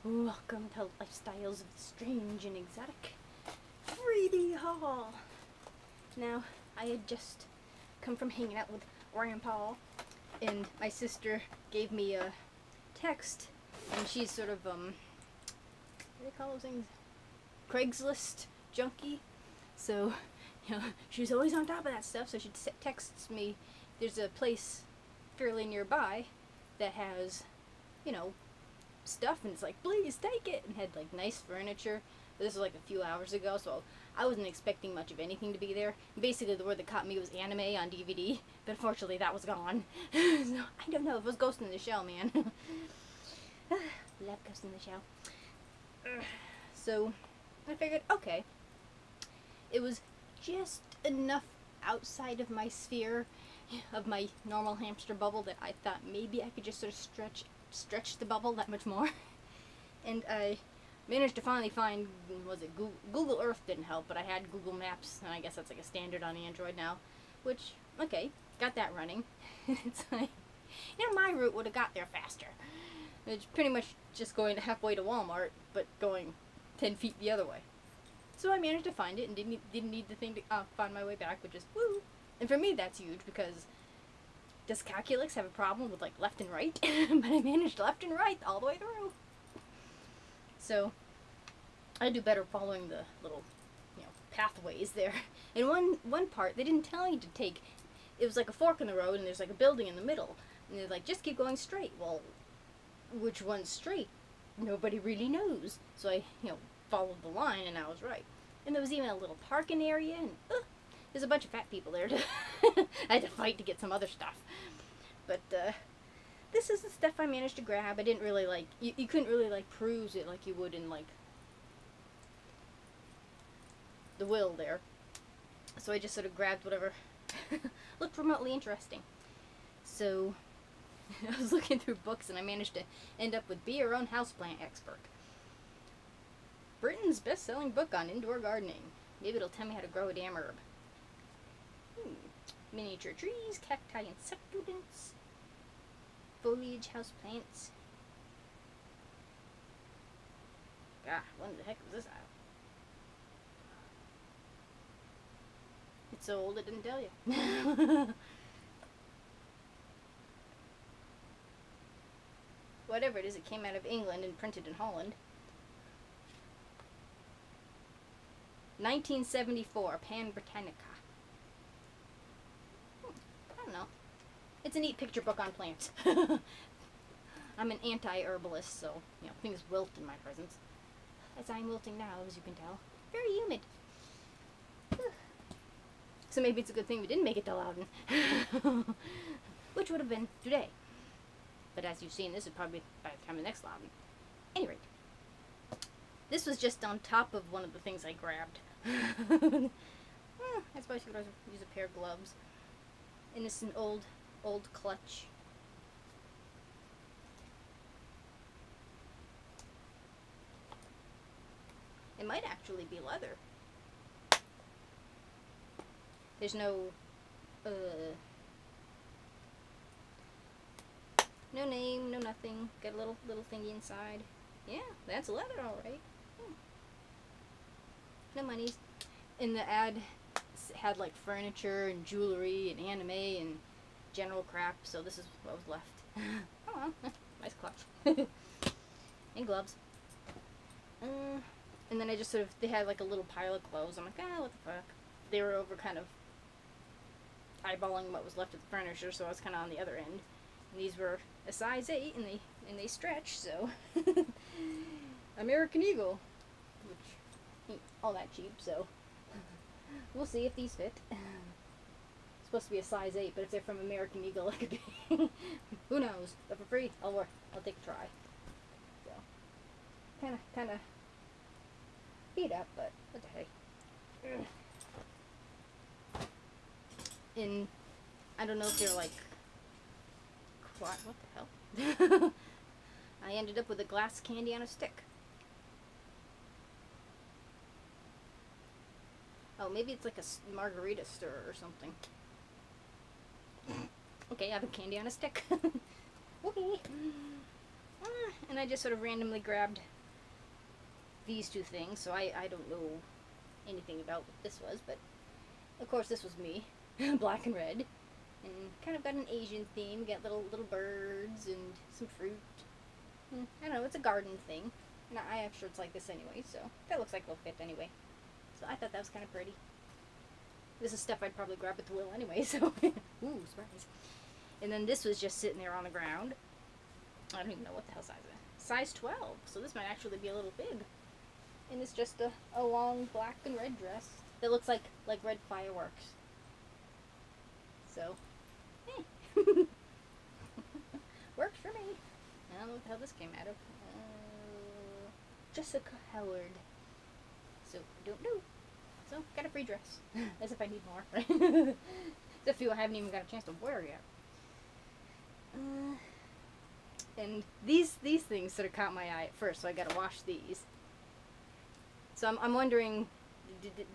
Welcome to Lifestyles of the Strange and Exotic. Freebie Haul! Now, I had just come from hanging out with Grandpa, and my sister gave me a text, and she's sort of, what do they call those things? Craigslist junkie. So, she's always on top of that stuff, so she texts me, there's a place fairly nearby that has, stuff, and it's like, please take it, and had like nice furniture. But this was like a few hours ago, so I wasn't expecting much of anything to be there. Basically, the word that caught me was anime on DVD, but unfortunately that was gone. So I don't know if it was Ghost in the Shell, man. Love Ghost in the Shell. So I figured, okay, it was just enough outside of my sphere, of my normal hamster bubble, that I thought maybe I could just sort of stretch the bubble that much more. And I managed to finally find, was it Google Earth didn't help, but I had Google Maps, and I guess that's like a standard on Android now, which, okay, got that running. It's like, my route would have got there faster. It's pretty much just going halfway to Walmart, but going 10 feet the other way. So I managed to find it, and didn't need the thing to find my way back, but just woo. And for me, that's huge, because does calculus have a problem with like left and right? But I managed left and right all the way through. So I do better following the little, pathways there. In one part, they didn't tell you to take. It was like a fork in the road, and there's like a building in the middle, and they're like, just keep going straight. Well, which one's straight? Nobody really knows. So I, followed the line, and I was right. And there was even a little parking area, and there's a bunch of fat people there. I had to fight to get some other stuff. But this is the stuff I managed to grab. I didn't really like, you couldn't really like peruse it like you would in like the will there. So I just sort of grabbed whatever looked remotely interesting. So I was looking through books, and I managed to end up with Be Your Own Houseplant Expert. Britain's best-selling book on indoor gardening. Maybe it'll tell me how to grow a damn herb. Miniature trees, cacti and succulents, foliage houseplants. God, when the heck was this out? It's so old it didn't tell you. Whatever it is, it came out of England and printed in Holland. 1974, Pan Britannica. I don't know. It's a neat picture book on plants. I'm an anti-herbalist, so, things wilt in my presence. As I'm wilting now, as you can tell. Very humid. So maybe it's a good thing we didn't make it to Loudon. Which would have been today. But as you've seen, this would probably be by the time of the next Loudon. Any rate. This was just on top of one of the things I grabbed. I suppose you could use a pair of gloves. And this is an old clutch. It might actually be leather. There's no name, no nothing. Got a little thingy inside. Yeah, that's leather, alright. No monies. And the ad had like furniture and jewelry and anime and general crap, so this is what was left. Oh well, nice clutch. And gloves. And then I just they had like a little pile of clothes. I'm like, what the fuck. They were over kind of eyeballing what was left of the furniture, so I was kind of on the other end. And these were a size 8, and they stretch, so American Eagle, which ain't all that cheap, so we'll see if these fit. It's supposed to be a size 8, but if they're from American Eagle, it could be. Who knows? But for free, I'll take a try. So kind of beat up, but what the heck. And I don't know if they're like, what the hell? I ended up with a glass candy on a stick. Oh, maybe it's like a margarita stir or something. Okay, I have a candy on a stick. Okay. And I just sort of randomly grabbed these two things, so I don't know anything about what this was, but of course this was me, black and red, and kind of got an Asian theme. We got little birds and some fruit. I don't know, it's a garden thing, and I have shirts like this anyway, so that looks like it'll fit anyway. So I thought that was kind of pretty. This is stuff I'd probably grab at the Will anyway, so ooh, surprise. And then this was just sitting there on the ground. I don't even know what the hell size it is. Size 12, so this might actually be a little big. And it's just a long black and red dress that looks like red fireworks. So, works for me. I don't know what the hell this came out of. Jessica Howard. So, don't know. So, got a free dress. As if I need more, right? There's a few I haven't even got a chance to wear yet. And these things sort of caught my eye at first, so I gotta wash these. So I'm wondering,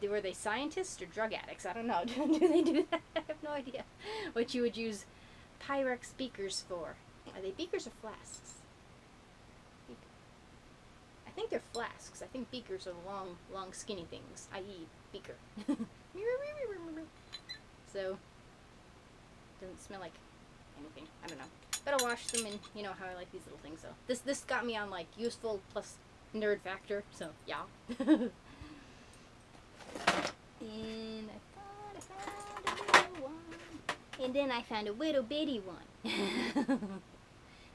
were they scientists or drug addicts? I don't know. Do they do that? I have no idea what you would use Pyrex beakers for. Are they beakers or flasks? I think they're flasks. I think beakers are the long skinny things, i.e. beaker. So, doesn't smell like anything. I don't know. But I'll wash them, and you know how I like these little things. So this got me on like useful plus nerd factor. So yeah. And I found a little one, and then I found a little bitty one.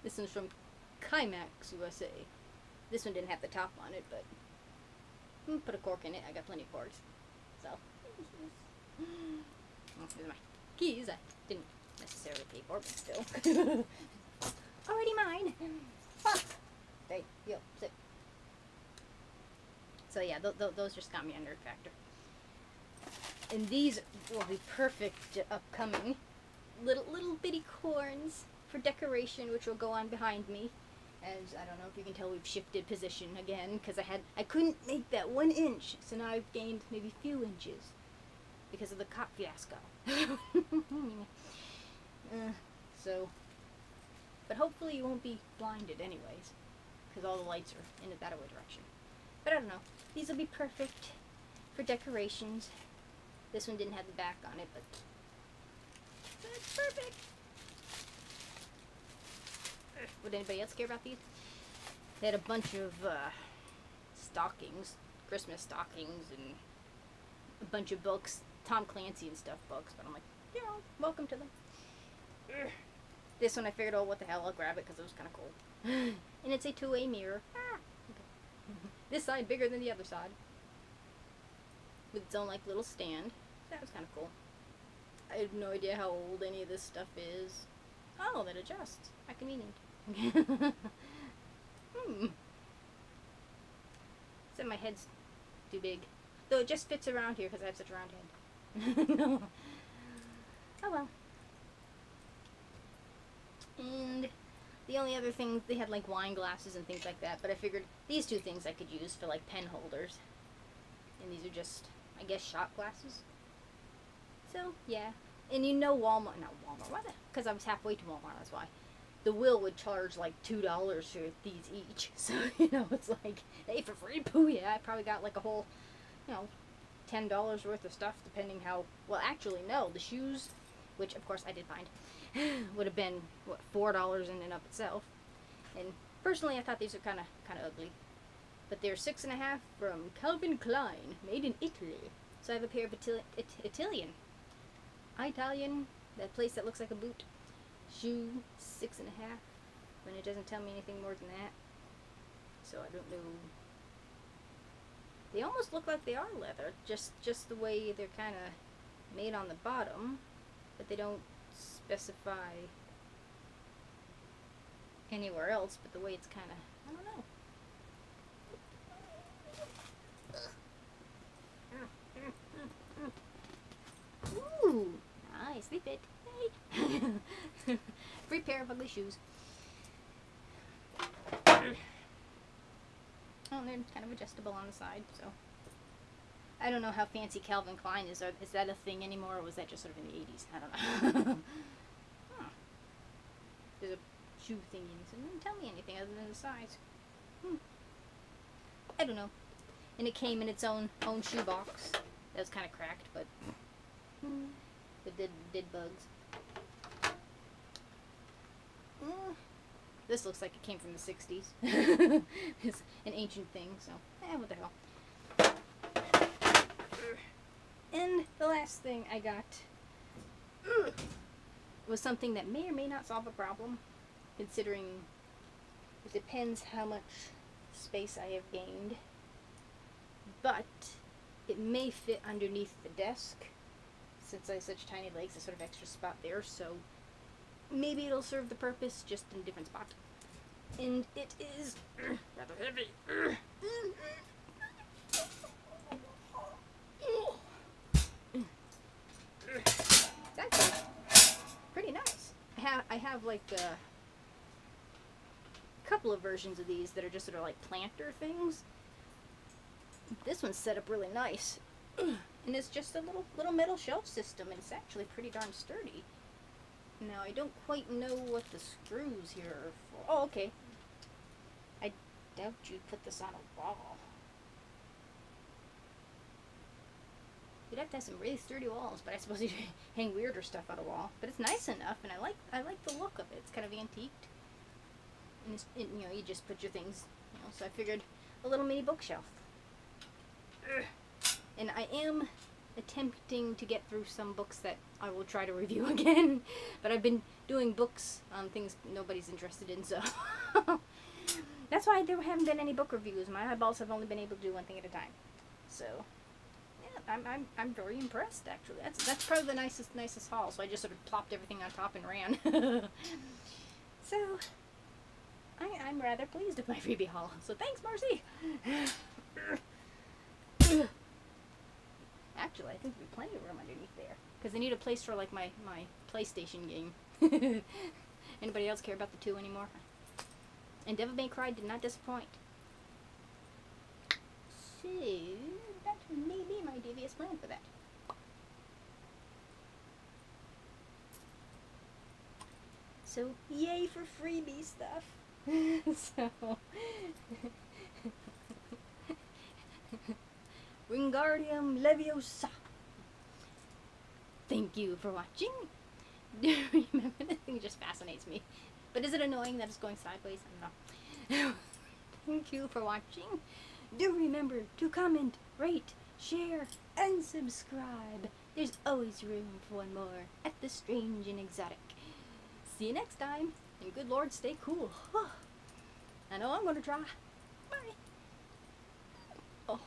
This one's from Climax, USA. This one didn't have the top on it, but put a cork in it. I got plenty of corks. So here's my keys. I didn't necessarily pay for, but still. Already mine. Fuck. Hey, yo, sit. So yeah, those just got me a nerd factor. And these will be perfect upcoming little bitty corns for decoration, which will go on behind me. As I don't know if you can tell, we've shifted position again because I couldn't make that 1 inch, so now I've gained maybe a few inches because of the cop fiasco. So, but hopefully you won't be blinded anyways, because all the lights are in a that way direction. But I don't know. These will be perfect for decorations. This one didn't have the back on it, but it's perfect. Would anybody else care about these? They had a bunch of stockings, Christmas stockings, and a bunch of books, Tom Clancy and stuff books, but I'm like, you know, welcome to them. This one I figured, oh, what the hell, I'll grab it because it was kind of cool. And it's a two-way mirror. Okay. This side bigger than the other side, with its own like little stand. That was kind of cool. I have no idea how old any of this stuff is. Oh, that adjusts. How convenient. Except my head's too big. Though it just fits around here because I have such a round head. No. Oh well. And the only other things, they had like wine glasses and things like that, but I figured these two things I could use for like pen holders. And these are just, I guess, shot glasses. So, yeah. And you know Walmart, not Walmart, why the? Because I was halfway to Walmart, that's why. The Will would charge like $2 for these each. So, you know, it's like, hey, for free? Pooh, yeah, I probably got like a whole, you know, $10 worth of stuff, depending how, well, actually, no, the shoes, which, of course, I did find, would have been, what, $4 in and of itself. And personally, I thought these were kind of ugly. But they're 6.5 from Calvin Klein, made in Italy. So I have a pair of Italian, that place that looks like a boot. Shoe, 6.5, when it doesn't tell me anything more than that. So I don't know. They almost look like they are leather, just the way they're kind of made on the bottom, but they don't specify anywhere else, but the way it's kind of, I don't know. Ooh, nicely fit. Hey. Free pair of ugly shoes. Oh, they're kind of adjustable on the side, so. I don't know how fancy Calvin Klein is. Is that a thing anymore, or was that just sort of in the 80s? I don't know. Huh. There's a shoe thingies. It didn't tell me anything other than the size. I don't know. And it came in its own shoe box. That was kind of cracked, but it did bugs. This looks like it came from the 60s. It's an ancient thing, so what the hell. And the last thing I got was something that may or may not solve a problem, considering it depends how much space I have gained. But it may fit underneath the desk, since I have such tiny legs, a sort of extra spot there, so maybe it'll serve the purpose, just in a different spot. And it is rather heavy. It's actually pretty nice. I have like a couple of versions of these that are just sort of like planter things. This one's set up really nice. And it's just a little metal shelf system, and it's actually pretty darn sturdy. Now, I don't quite know what the screws here are for. Oh, okay. I doubt you'd put this on a wall. You'd have to have some really sturdy walls, but I suppose you'd hang weirder stuff on a wall. But it's nice enough, and I like the look of it. It's kind of antiqued. And it's, you know, you just put your things, you know, so I figured a little mini bookshelf. And I am attempting to get through some books that I will try to review again, but I've been doing books on things nobody's interested in, so that's why there haven't been any book reviews. My eyeballs have only been able to do one thing at a time. So yeah, I'm very impressed, actually. That's probably the nicest haul. So I just sort of plopped everything on top and ran. So I'm rather pleased with my freebie haul. So thanks, Marcy. Actually, I think there'll be plenty of room underneath there, because I need a place for like my PlayStation game. Anybody else care about the 2 anymore? And Devil May Cry did not disappoint. So that may be my devious plan for that. So yay for freebie stuff. So Wingardium Leviosa. Thank you for watching. Remember, this thing just fascinates me. But is it annoying that it's going sideways? I don't know. Thank you for watching. Do remember to comment, rate, share, and subscribe. There's always room for one more at the strange and exotic. See you next time. And good Lord, stay cool. I know I'm going to try. Bye. Oh.